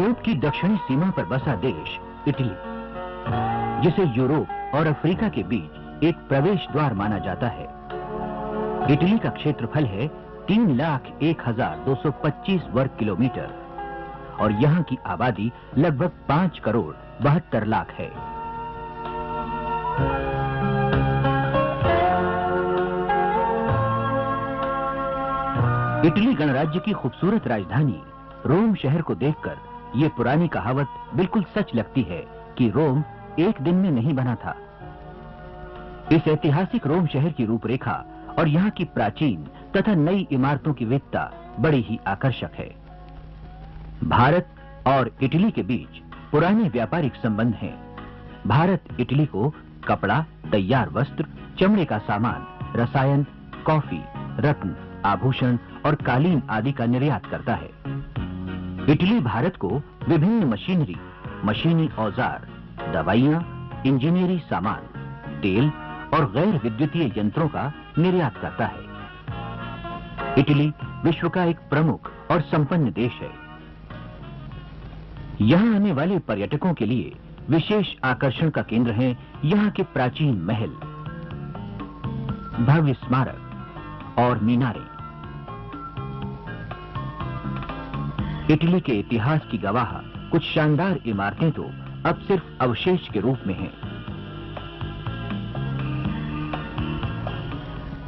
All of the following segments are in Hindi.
यूरोप की दक्षिणी सीमा पर बसा देश इटली, जिसे यूरोप और अफ्रीका के बीच एक प्रवेश द्वार माना जाता है। इटली का क्षेत्रफल है 3,01,225 वर्ग किलोमीटर और यहाँ की आबादी लगभग 5,72,00,000 है। इटली गणराज्य की खूबसूरत राजधानी रोम शहर को देखकर ये पुरानी कहावत बिल्कुल सच लगती है कि रोम एक दिन में नहीं बना था। इस ऐतिहासिक रोम शहर की रूपरेखा और यहाँ की प्राचीन तथा नई इमारतों की विविधता बड़ी ही आकर्षक है। भारत और इटली के बीच पुराने व्यापारिक संबंध हैं। भारत इटली को कपड़ा, तैयार वस्त्र, चमड़े का सामान, रसायन, कॉफी, रत्न, आभूषण और कालीन आदि का निर्यात करता है। इटली भारत को विभिन्न मशीनरी, मशीनी औजार, दवाइयां, इंजीनियरी सामान, तेल और गैर विद्युतीय यंत्रों का निर्यात करता है। इटली विश्व का एक प्रमुख और संपन्न देश है। यहाँ आने वाले पर्यटकों के लिए विशेष आकर्षण का केंद्र हैं यहाँ के प्राचीन महल, भव्य स्मारक और मीनारें। इटली के इतिहास की गवाह कुछ शानदार इमारतें तो अब सिर्फ अवशेष के रूप में हैं।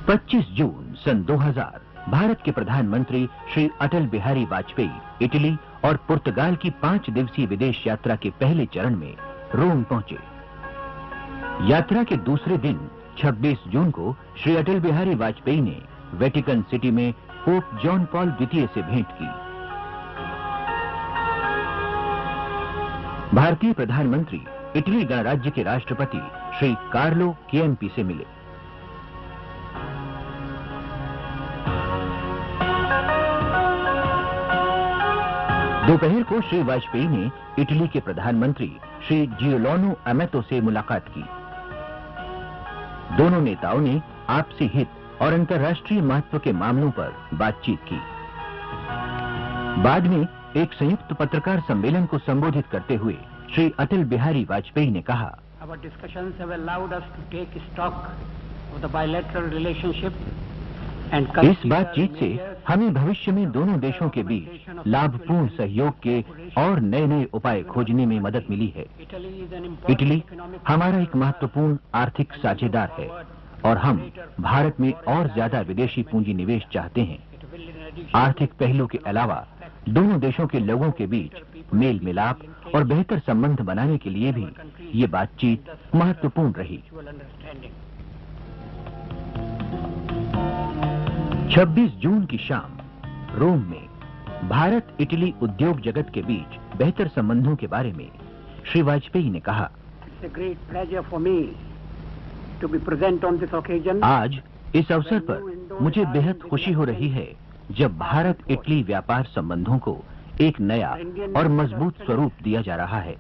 25 जून सन 2000 भारत के प्रधानमंत्री श्री अटल बिहारी वाजपेयी इटली और पुर्तगाल की 5 दिवसीय विदेश यात्रा के पहले चरण में रोम पहुंचे। यात्रा के दूसरे दिन 26 जून को श्री अटल बिहारी वाजपेयी ने वेटिकन सिटी में पोप जॉन पॉल द्वितीय से भेंट की। भारतीय प्रधानमंत्री इटली गणराज्य के राष्ट्रपति श्री कार्लो केएमपी से मिले। दोपहर को श्री वाजपेयी ने इटली के प्रधानमंत्री श्री जियोलोनो अमेतो से मुलाकात की। दोनों नेताओं ने आपसी हित और अंतर्राष्ट्रीय महत्व के मामलों पर बातचीत की। बाद में एक संयुक्त पत्रकार सम्मेलन को संबोधित करते हुए श्री अटल बिहारी वाजपेयी ने कहा, Our discussions have allowed us to take stock of the bilateral relationship and इस बातचीत से हमें भविष्य में दोनों देशों के बीच लाभपूर्ण सहयोग के और नए नए उपाय खोजने में मदद मिली है। इटली हमारा एक महत्वपूर्ण आर्थिक साझेदार है और हम भारत में और ज्यादा विदेशी पूंजी निवेश चाहते हैं। आर्थिक पहलू के अलावा दोनों देशों के लोगों के बीच मेल मिलाप और बेहतर संबंध बनाने के लिए भी ये बातचीत महत्वपूर्ण रही। 26 जून की शाम रोम में भारत इटली उद्योग जगत के बीच बेहतर संबंधों के बारे में श्री वाजपेयी ने कहा, आज इस अवसर पर मुझे बेहद खुशी हो रही है जब भारत इटली व्यापार संबंधों को एक नया और मजबूत स्वरूप दिया जा रहा है।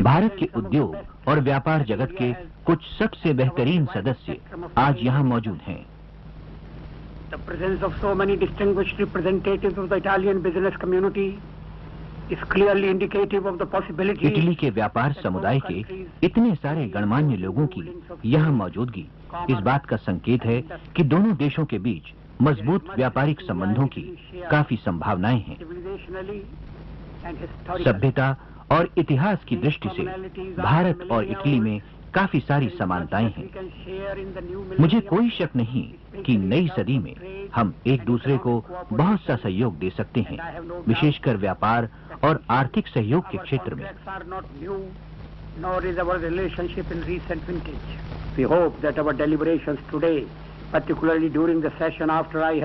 भारत के उद्योग और व्यापार जगत के कुछ सबसे बेहतरीन सदस्य आज यहाँ मौजूद हैं। The presence of so many distinguished representatives of the Italian business community is clearly indicative of the possibility. Italy के व्यापार समुदाय के इतने सारे गणमान्य लोगों की यहाँ मौजूदता इस बात का संकेत है कि दोनों देशों के बीच मजबूत व्यापारिक संबंधों की काफी संभावनाएं हैं। सभ्यता और इतिहास की दृष्टि से भारत और इटली में काफी सारी समानताएं हैं। मुझे कोई शक नहीं कि नई सदी में हम एक दूसरे को बहुत सा सहयोग दे सकते हैं, विशेषकर व्यापार और आर्थिक सहयोग के क्षेत्र में।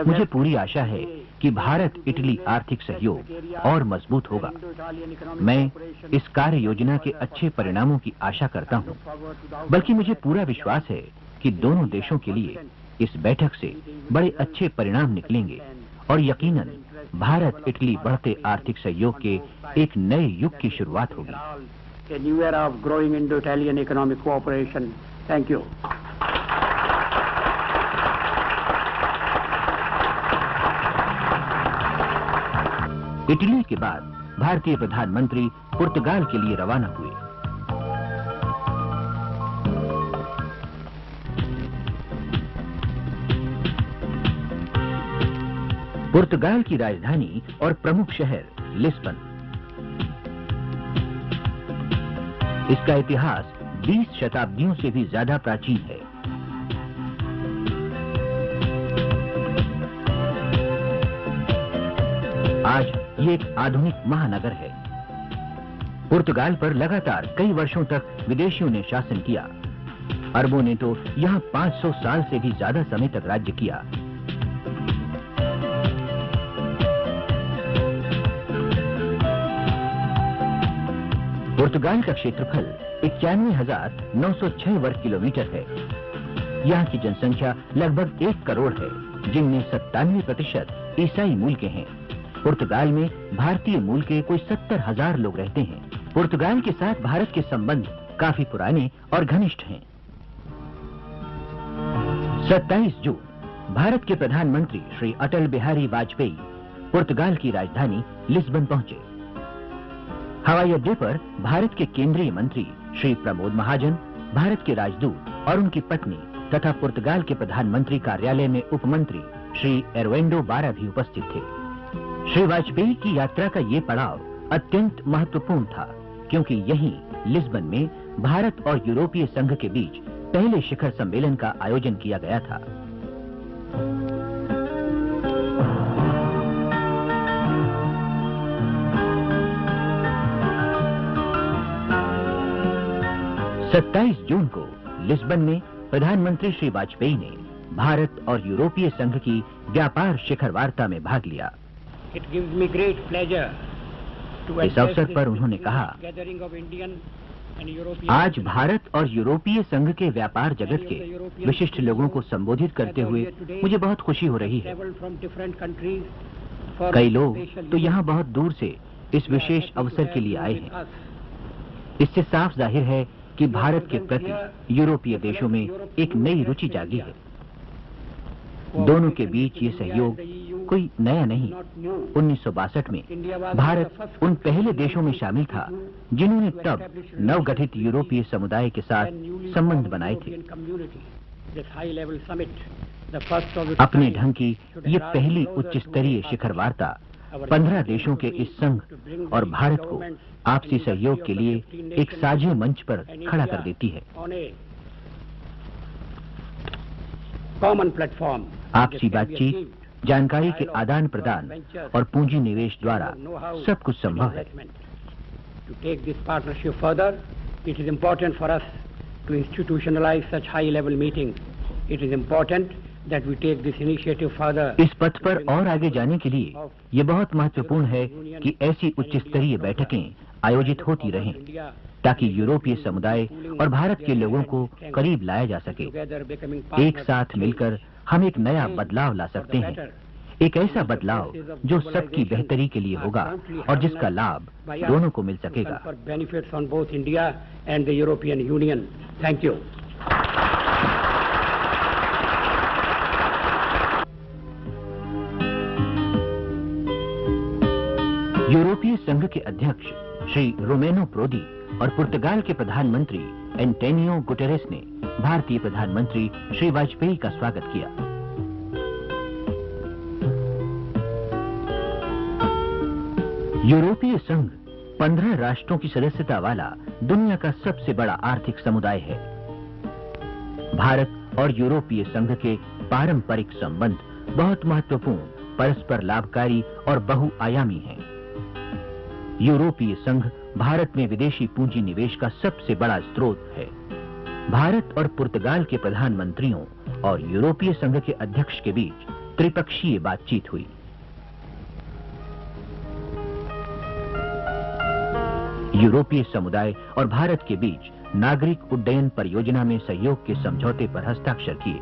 मुझे पूरी आशा है कि भारत इटली आर्थिक सहयोग और मजबूत होगा। मैं इस कार्य योजना के अच्छे परिणामों की आशा करता हूं, बल्कि मुझे पूरा विश्वास है कि दोनों देशों के लिए इस बैठक से बड़े अच्छे परिणाम निकलेंगे और यकीनन भारत इटली बढ़ते आर्थिक सहयोग के एक नए युग की शुरुआत होगी। Thank you. इटली के बाद भारतीय प्रधानमंत्री पुर्तगाल के लिए रवाना हुए। पुर्तगाल की राजधानी और प्रमुख शहर लिस्बन। इसका इतिहास 20 शताब्दियों से भी ज्यादा प्राचीन है। आज ये एक आधुनिक महानगर है। पुर्तगाल पर लगातार कई वर्षों तक विदेशियों ने शासन किया। अरबों ने तो यहां 500 साल से भी ज्यादा समय तक राज्य किया। पुर्तगाल का क्षेत्रफल 91,906 वर्ग किलोमीटर है। यहाँ की जनसंख्या लगभग 1 करोड़ है, जिनमें 97% ईसाई मूल के हैं। पुर्तगाल में भारतीय मूल के कोई 70,000 लोग रहते हैं। पुर्तगाल के साथ भारत के संबंध काफी पुराने और घनिष्ठ हैं। 27 जून भारत के प्रधानमंत्री श्री अटल बिहारी वाजपेयी पुर्तगाल की राजधानी लिस्बन पहुंचे। हवाई अड्डे पर भारत के केंद्रीय मंत्री श्री प्रमोद महाजन, भारत के राजदूत और उनकी पत्नी तथा पुर्तगाल के प्रधानमंत्री कार्यालय में उपमंत्री श्री एरवेंडो बारा भी उपस्थित थे। श्री वाजपेयी की यात्रा का ये पड़ाव अत्यंत महत्वपूर्ण था, क्योंकि यहीं लिस्बन में भारत और यूरोपीय संघ के बीच पहले शिखर सम्मेलन का आयोजन किया गया था। सत्ताईस जून को लिस्बन में प्रधानमंत्री श्री वाजपेयी ने भारत और यूरोपीय संघ की व्यापार शिखर वार्ता में भाग लिया। इस अवसर पर उन्होंने कहा, आज भारत और यूरोपीय संघ के व्यापार जगत के विशिष्ट लोगों को संबोधित करते हुए मुझे बहुत खुशी हो रही है। कई लोग तो यहाँ बहुत दूर से इस विशेष अवसर के लिए आए हैं। इससे साफ जाहिर है कि भारत के प्रति यूरोपीय देशों में एक नई रुचि जागी है। दोनों के बीच ये सहयोग कोई नया नहीं। 1962 में भारत उन पहले देशों में शामिल था जिन्होंने तब नवगठित यूरोपीय समुदाय के साथ संबंध बनाए थे। अपने ढंग की ये पहली उच्च स्तरीय शिखर वार्ता 15 देशों के इस संघ और भारत को आपसी सहयोग के लिए एक साझे मंच पर खड़ा कर देती है। आपसी बातचीत, जानकारी के आदान प्रदान और पूंजी निवेश द्वारा सब कुछ संभव है। To take this partnership further, it is important for us to institutionalize such high-level meetings. It is important that we take this initiative further. इस पथ पर और आगे जाने के लिए ये बहुत महत्वपूर्ण है कि ऐसी उच्च स्तरीय बैठकें आयोजित होती रहें, ताकि यूरोपीय समुदाय और भारत के लोगों को करीब लाया जा सके। एक साथ मिलकर हम एक नया बदलाव ला सकते हैं, एक ऐसा बदलाव जो सबकी बेहतरी के लिए होगा और जिसका लाभ दोनों को मिल सकेगा। Benefits on both India and the European Union. Thank you. यूरोपीय संघ के अध्यक्ष श्री रोमेनो प्रोदी और पुर्तगाल के प्रधानमंत्री एंटोनियो गुटेरेस ने भारतीय प्रधानमंत्री श्री वाजपेयी का स्वागत किया। यूरोपीय संघ 15 राष्ट्रों की सदस्यता वाला दुनिया का सबसे बड़ा आर्थिक समुदाय है। भारत और यूरोपीय संघ के पारंपरिक संबंध बहुत महत्वपूर्ण, परस्पर लाभकारी और बहुआयामी हैं। यूरोपीय संघ भारत में विदेशी पूंजी निवेश का सबसे बड़ा स्रोत है। भारत और पुर्तगाल के प्रधानमंत्रियों और यूरोपीय संघ के अध्यक्ष के बीच त्रिपक्षीय बातचीत हुई। यूरोपीय समुदाय और भारत के बीच नागरिक उड्डयन परियोजना में सहयोग के समझौते पर हस्ताक्षर किए।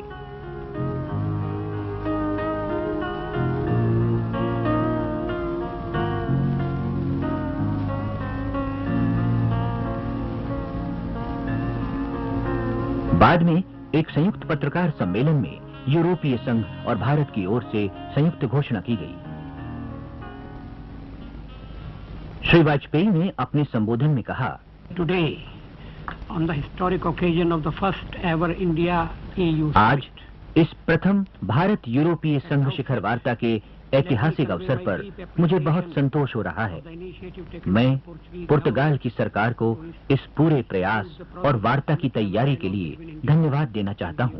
बाद में एक संयुक्त पत्रकार सम्मेलन में यूरोपीय संघ और भारत की ओर से संयुक्त घोषणा की गई। श्री वाजपेयी ने अपने संबोधन में कहा, Today, on the historic occasion of the first ever India-EU आज इस प्रथम भारत यूरोपीय संघ शिखर वार्ता के ऐतिहासिक अवसर पर मुझे बहुत संतोष हो रहा है। मैं पुर्तगाल की सरकार को इस पूरे प्रयास और वार्ता की तैयारी के लिए धन्यवाद देना चाहता हूं।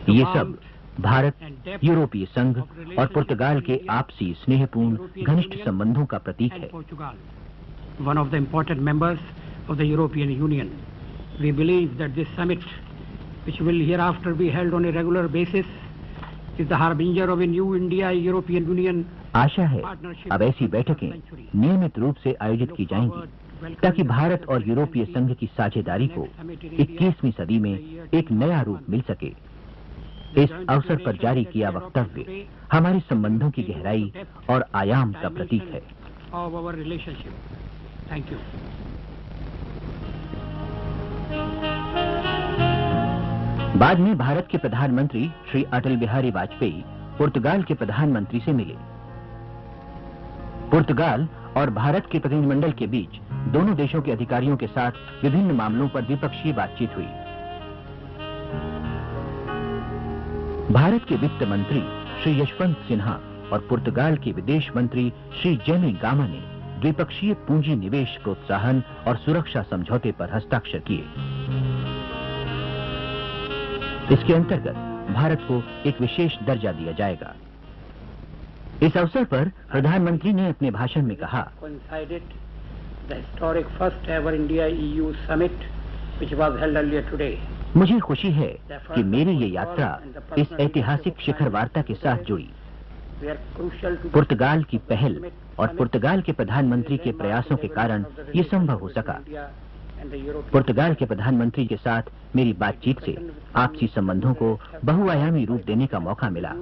ये सब भारत, यूरोपीय संघ और पुर्तगाल के आपसी स्नेहपूर्ण घनिष्ठ संबंधों का प्रतीक है। One of the important members of the European Union. We believe that this summit, which will hereafter be held on a regular basis, is the harbinger of a new India-European Union. आशा है अब ऐसी बैठकें नियमित रूप से आयोजित की जाएंगी ताकि भारत और यूरोपीय संघ की साझेदारी को 21वीं सदी में एक नया रूप मिल सके। इस अवसर पर जारी किया वक्तव्य हमारे संबंधों की गहराई और आयाम का प्रतीक है। Thank you. बाद में भारत के प्रधानमंत्री श्री अटल बिहारी वाजपेयी पुर्तगाल के प्रधानमंत्री से मिले। पुर्तगाल और भारत के प्रतिनिधिमंडल के बीच दोनों देशों के अधिकारियों के साथ विभिन्न मामलों पर द्विपक्षीय बातचीत हुई। भारत के वित्त मंत्री श्री यशवंत सिन्हा और पुर्तगाल के विदेश मंत्री श्री जेमी गामा ने द्विपक्षीय पूंजी निवेश प्रोत्साहन और सुरक्षा समझौते पर हस्ताक्षर किए। इसके अंतर्गत भारत को एक विशेष दर्जा दिया जाएगा। इस अवसर पर प्रधानमंत्री ने अपने भाषण में कहा, मुझे खुशी है कि मेरी ये यात्रा इस ऐतिहासिक शिखर वार्ता के साथ जुड़ी। पुर्तगाल की पहल और पुर्तगाल के प्रधानमंत्री के प्रयासों के कारण ये संभव हो सका। पुर्तगाल के प्रधानमंत्री के साथ मेरी बातचीत से आपसी संबंधों को बहुआयामी रूप देने का मौका मिला।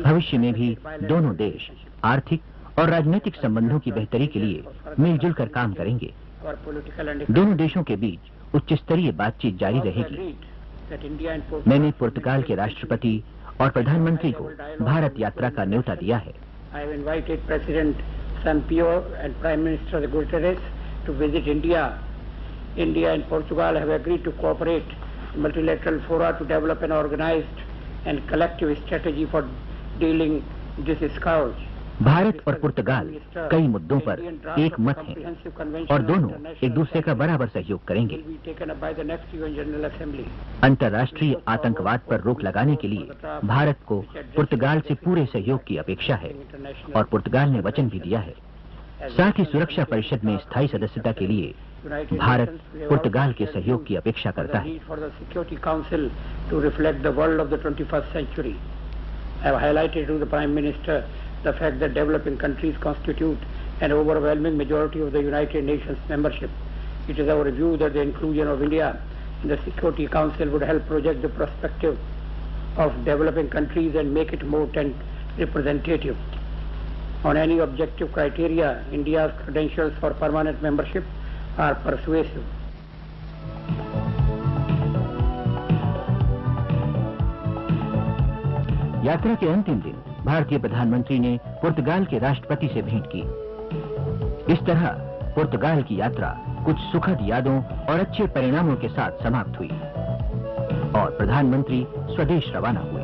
भविष्य में भी दोनों देश आर्थिक और राजनीतिक संबंधों की बेहतरी के लिए मिलजुल कर काम करेंगे। दोनों देशों के बीच उच्च स्तरीय बातचीत जारी रहेगी। मैंने पुर्तगाल के राष्ट्रपति और प्रधानमंत्री को भारत यात्रा का न्योता दिया है। I have invited President Sampaio and Prime Minister Guterres to visit India. India and Portugal have agreed to cooperate in multilateral fora to develop an organized and collective strategy for dealing with this scourge. Bharat और पुर्तगाल कई मुद्दों पर एक मत हैं और दोनों एक दूसरे का बराबर सहयोग करेंगे। अंतर्राष्ट्रीय आतंकवाद पर रोक लगाने के लिए भारत को पुर्तगाल से पूरे सहयोग की अपेक्षा है और पुर्तगाल ने वचन भी दिया है। साथ ही सुरक्षा परिषद में स्थायी सदस्यता के लिए भारत पुर्तगाल के सहयोग की अपेक्षा करता है। The fact that developing countries constitute an overwhelming majority of the United Nations membership. It is our view that the inclusion of India in the Security Council would help project the perspective of developing countries and make it more representative. On any objective criteria, India's credentials for permanent membership are persuasive. यात्रा के अंतिम दिन भारतीय प्रधानमंत्री ने पुर्तगाल के राष्ट्रपति से भेंट की। इस तरह पुर्तगाल की यात्रा कुछ सुखद यादों और अच्छे परिणामों के साथ समाप्त हुई और प्रधानमंत्री स्वदेश रवाना हुए।